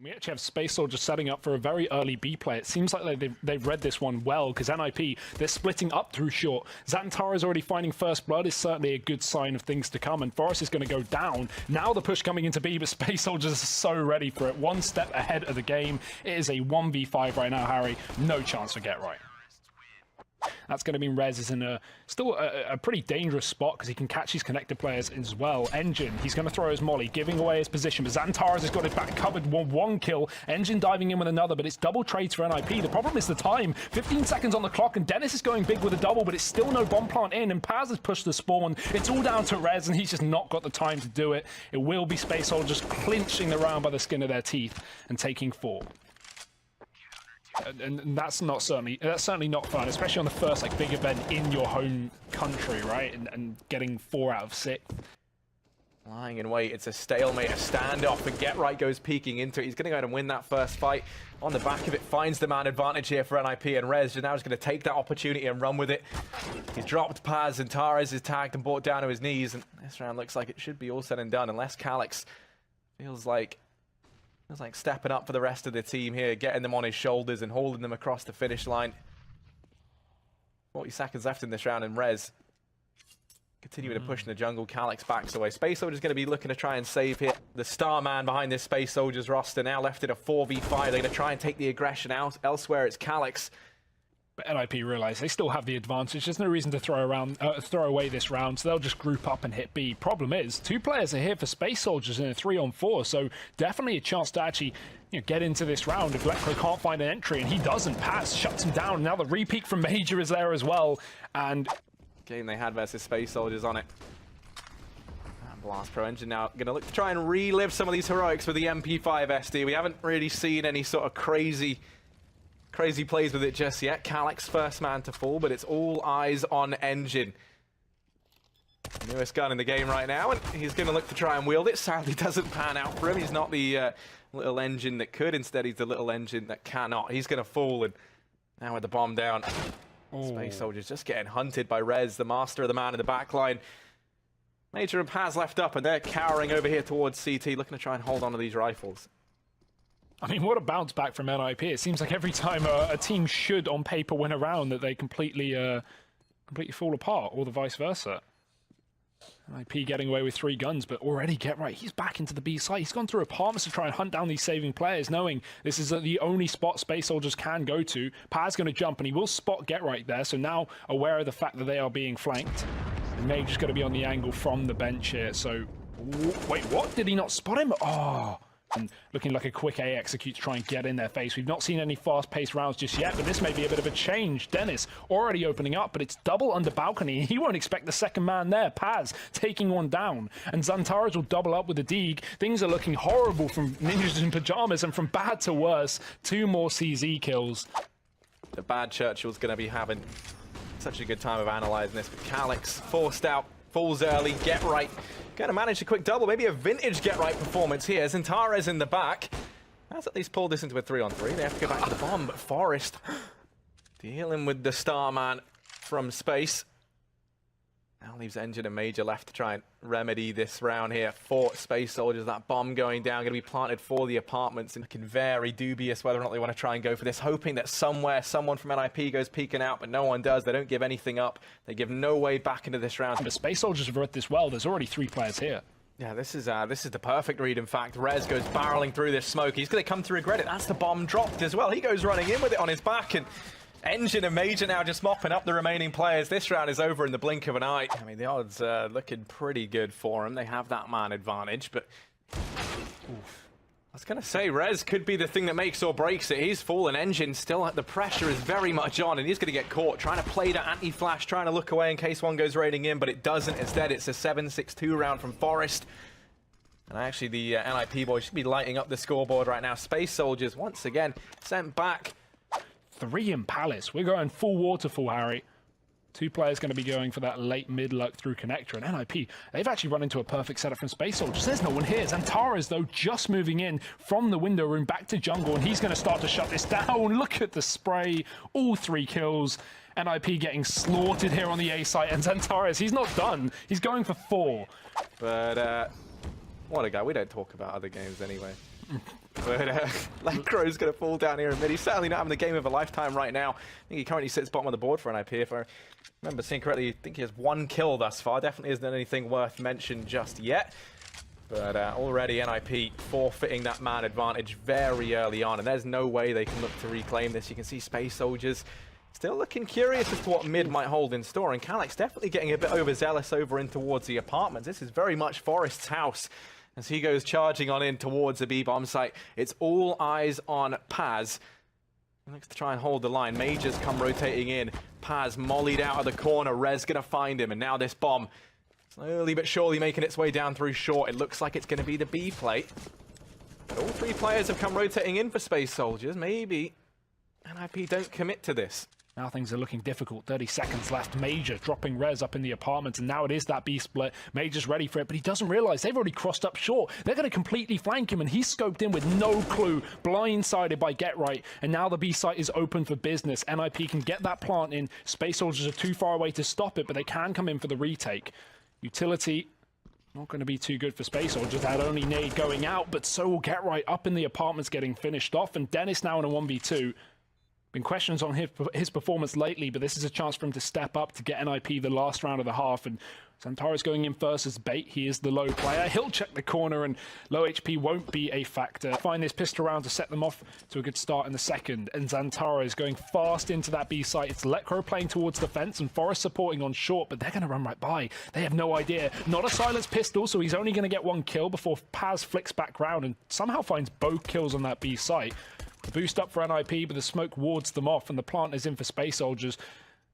We actually have Space Soldier setting up for a very early B play. It seems like they've read this one well, because NIP, they're splitting up through short. Xantara is already finding first blood, is certainly a good sign of things to come, and Forest is going to go down. Now the push coming into B, but Space Soldiers are so ready for it. One step ahead of the game. It is a 1v5 right now, Harry. No chance to get right. That's going to mean Rez is in still a pretty dangerous spot because he can catch his connected players as well. Engine, he's going to throw his molly, giving away his position, but Xantares has got it back covered. One kill. Engine diving in with another, but it's double trades for NIP. The problem is the time. 15 seconds on the clock, and Dennis is going big with a double, but it's still no bomb plant in, and Paz has pushed the spawn. It's all down to Rez, and he's just not got the time to do it. It will be Space Soldiers clinching the round by the skin of their teeth and taking 4. And that's certainly not fun, especially on the first big event in your home country, right? And getting 4 out of 6. Lying in wait, it's a stalemate, a standoff, and Get Right goes peeking into it. He's going to go ahead and win that first fight. On the back of it, finds the man advantage here for NIP, and Rez now is going to take that opportunity and run with it. He's dropped Paz, and Tares is tagged and brought down to his knees, and this round looks like it should be all said and done, unless Calyx feels like stepping up for the rest of the team here, getting them on his shoulders and holding them across the finish line. 40 seconds left in this round, and Rez continuing to push in the jungle. Calyx backs away. Space Soldier's going to be looking to try and save here. The star man behind this Space Soldiers roster now left in a 4v5. They're going to try and take the aggression out. Elsewhere, it's Calyx. But NIP realize they still have the advantage. There's no reason to throw away this round, so they'll just group up and hit B. Problem is, 2 players are here for Space Soldiers in a 3-on-4, so definitely a chance to actually get into this round if Lecro can't find an entry, and he doesn't. Pass shuts him down. Now the repeat from Major is there as well, and game they had versus Space Soldiers on it. And Blast Pro Engine now going to look to try and relive some of these heroics with the MP5 SD. We haven't really seen any sort of crazy plays with it just yet. Calyx first man to fall, but it's all eyes on Engine. Newest gun in the game right now, and he's going to look to try and wield it. Sadly, doesn't pan out for him. He's not the little engine that could. Instead, he's the little engine that cannot. He's going to fall, and now with the bomb down, Space Soldiers just getting hunted by Rez, the master of the man in the back line. Major and Paz left up, and they're cowering over here towards CT, looking to try and hold on to these rifles. I mean, what a bounce back from NIP. It seems like every time a team should, on paper, win a round, that they completely fall apart, or the vice versa. NIP getting away with 3 guns, but already Get Right. He's back into the B site. He's gone through apartments to try and hunt down these saving players, knowing this is the only spot Space Soldiers can go to. Paz going to jump, and he will spot Get Right there, so now aware of the fact that they are being flanked. And Major's going to be on the angle from the bench here, so... Wait, what? Did he not spot him? Oh... And looking like a quick A execute to try and get in their face. We've not seen any fast-paced rounds just yet, but this may be a bit of a change. Dennis already opening up, but it's double under balcony. He won't expect the second man there. Paz taking one down, and Xantares will double up with the Deeg. Things are looking horrible from Ninjas in Pajamas, and from bad to worse. 2 more CZ kills. The bad Churchill's going to be having such a good time of analysing this, but Calyx forced out, falls early, Get Right. Going to manage a quick double, maybe a vintage Get Right performance here. Xantares in the back. Has at least pulled this into a 3-on-3. They have to go back to the bomb, but Forest dealing with the Starman from space. Now leaves Engine and Major left to try and remedy this round here for Space Soldiers. That bomb going down, going to be planted for the apartments, and looking very dubious whether or not they want to try and go for this, hoping that somewhere someone from NIP goes peeking out, but no one does. They don't give anything up. They give no way back into this round. But Space Soldiers have read this well. There's already 3 players here. Yeah, this is the perfect read, in fact. Rez goes barreling through this smoke. He's going to come to regret it. That's the bomb dropped as well. He goes running in with it on his back, and Engine and Major now just mopping up the remaining players. This round is over in the blink of an eye. I mean, the odds are looking pretty good for them. They have that man advantage, but... Oof. I was going to say, Rez could be the thing that makes or breaks it. He's fallen. Engine still, the pressure is very much on, and he's going to get caught trying to play that anti-flash, trying to look away in case one goes raiding in, but it doesn't. Instead, it's a 7-6-2 round from Forest. And actually, the NIP boys should be lighting up the scoreboard right now. Space Soldiers, once again, sent back. 3 in Palace. We're going full waterfall, Harry. 2 players going to be going for that late mid-luck through connector. And NIP, they've actually run into a perfect setup from Space Soldiers. There's no one here. Xantares, though, just moving in from the window room back to jungle, and he's going to start to shut this down. Look at the spray. All 3 kills. NIP getting slaughtered here on the A site, and Xantares, he's not done. He's going for 4. But, what a guy. We don't talk about other games anyway. But Lekro's going to fall down here in mid. He's certainly not having the game of a lifetime right now. I think he currently sits bottom of the board for NIP. If I remember seeing correctly, I think he has 1 kill thus far. Definitely isn't anything worth mention just yet. But already NIP forfeiting that man advantage very early on. And there's no way they can look to reclaim this. You can see Space Soldiers still looking curious as to what mid might hold in store. And Calyx definitely getting a bit overzealous over in towards the apartments. This is very much Forest's house. As he goes charging on in towards the B-bomb site, it's all eyes on Paz. He looks to try and hold the line. Majors come rotating in. Paz mollied out of the corner. Rez gonna find him, and now this bomb slowly but surely making its way down through short. It looks like it's gonna be the B plate. But all 3 players have come rotating in for Space Soldiers. Maybe NIP don't commit to this. Now things are looking difficult. 30 seconds left. Major dropping Rez up in the apartment, and now it is that B split. Major's ready for it, but he doesn't realize they've already crossed up short. They're going to completely flank him, and he's scoped in with no clue, blindsided by Get Right. And now the B site is open for business. NIP can get that plant in. Space Soldiers are too far away to stop it, but they can come in for the retake. Utility not going to be too good for Space Soldiers. That only nade going out, but so will Get Right up in the apartments getting finished off, and Dennis now in a 1v2. Been questions on his performance lately, but this is a chance for him to step up to get NIP the last round of the half. And Xantaro's going in first as bait. He is the low player. He'll check the corner, and low HP won't be a factor. Find this pistol round to set them off to a good start in the second. And Xantaro is going fast into that B site. It's Lekro playing towards the fence and Forest supporting on short, but they're going to run right by. They have no idea. Not a silenced pistol, so he's only going to get 1 kill before Paz flicks back round and somehow finds both kills on that B site. The boost up for NIP, but the smoke wards them off, and the plant is in for Space Soldiers.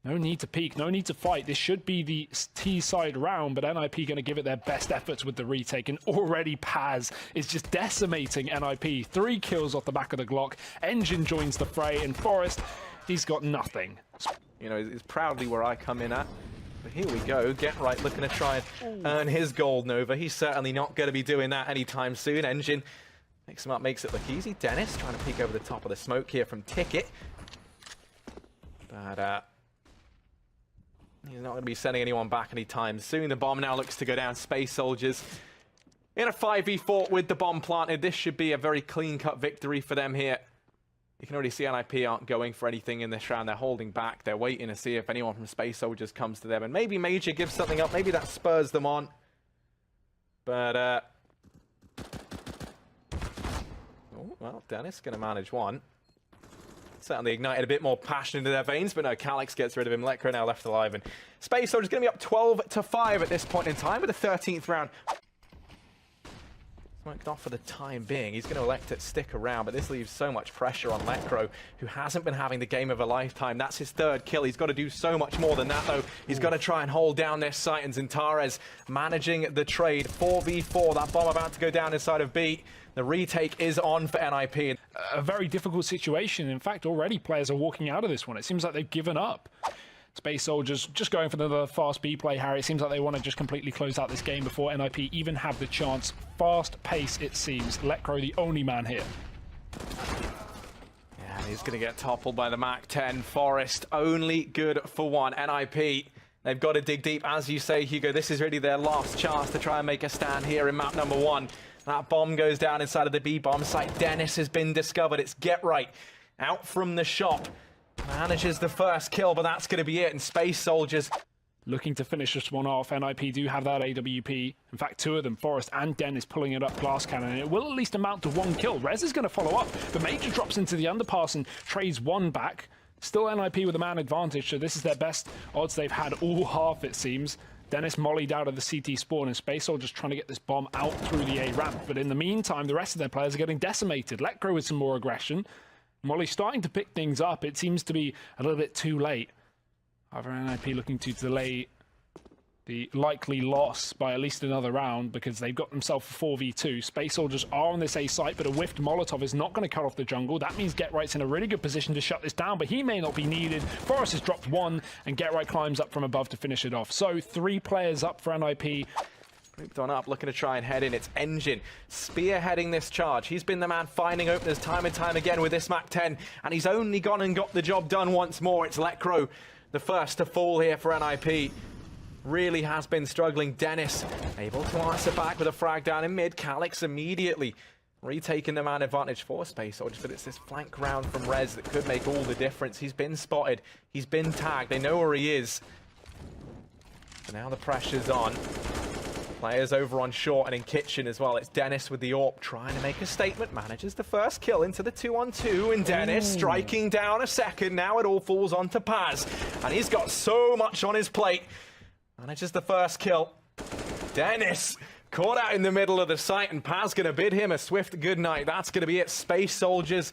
No need to peek, no need to fight. This should be the T side round, but NIP going to give it their best efforts with the retake, and already Paz is just decimating NIP. 3 kills off the back of the Glock. Engine joins the fray, and Forest, he's got nothing. You know, it's proudly where I come in at. But here we go. Get Right looking to try and earn his gold Nova. He's certainly not going to be doing that anytime soon. Engine picks him up, makes it look easy. Dennis trying to peek over the top of the smoke here from Ticket. But he's not going to be sending anyone back anytime soon. The bomb now looks to go down. Space Soldiers in a 5v4 with the bomb planted. This should be a very clean-cut victory for them here. You can already see NIP aren't going for anything in this round. They're holding back. They're waiting to see if anyone from Space Soldiers comes to them. And maybe Major gives something up. Maybe that spurs them on. But well, Dennis going to manage one. Certainly ignited a bit more passion into their veins, but no, Calyx gets rid of him. Lekro now left alive, and Space Soldiers going to be up 12-5 at this point in time with the 13th round. Smoked off for the time being. He's going to elect to stick around, but this leaves so much pressure on Lekro, who hasn't been having the game of a lifetime. That's his 3rd kill. He's got to do so much more than that, though. He's got to try and hold down this site, and Xantares managing the trade. 4v4, that bomb about to go down inside of B. The retake is on for NIP. A very difficult situation. In fact, already players are walking out of this one. It seems like they've given up. Space Soldiers just going for the fast B play, Harry. It seems like they want to just completely close out this game before NIP even have the chance. Fast pace, it seems. Lekro, the only man here. Yeah, he's going to get toppled by the MAC-10. Forest, only good for 1. NIP, they've got to dig deep. As you say, Hugo, this is really their last chance to try and make a stand here in map number 1. That bomb goes down inside of the B-bomb site. Dennis has been discovered. It's Get Right out from the shop. Manages the first kill, but that's going to be it. And Space Soldiers looking to finish this one off. NIP do have that AWP. In fact, 2 of them, Forest and Dennis, pulling it up glass cannon. It will at least amount to 1 kill. Rez is going to follow up. The Major drops into the underpass and trades 1 back. Still NIP with a man advantage, so this is their best odds they've had all half, it seems. Dennis mollied out of the CT spawn, and Space Soldiers trying to get this bomb out through the A ramp. But in the meantime, the rest of their players are getting decimated. Lekro with some more aggression. Molly's starting to pick things up. It seems to be a little bit too late. However, NIP looking to delay the likely loss by at least another round because they've got themselves a 4v2. Space Soldiers are on this A site, but a whiffed Molotov is not going to cut off the jungle. That means Get Right's in a really good position to shut this down, but he may not be needed. Forest has dropped 1, and Get Right climbs up from above to finish it off. So 3 players up for NIP. Grouped on up, looking to try and head in. It's Engine spearheading this charge. He's been the man finding openers time and time again with this MAC-10, and he's only gone and got the job done once more. It's Lekro, the first to fall here for NIP. Really has been struggling. Dennis able to answer back with a frag down in mid. Calyx immediately retaking the man advantage for Space Soldiers, but it's this flank round from Rez that could make all the difference. He's been spotted, he's been tagged, they know where he is. So now the pressure's on. Players over on short and in kitchen as well. It's Dennis with the AWP trying to make a statement. Manages the first kill into the 2-on-2, and Dennis striking down a second. Now it all falls onto Paz, and he's got so much on his plate. Manages the first kill. Dennis caught out in the middle of the site, and Paz going to bid him a swift goodnight. That's going to be it. Space Soldiers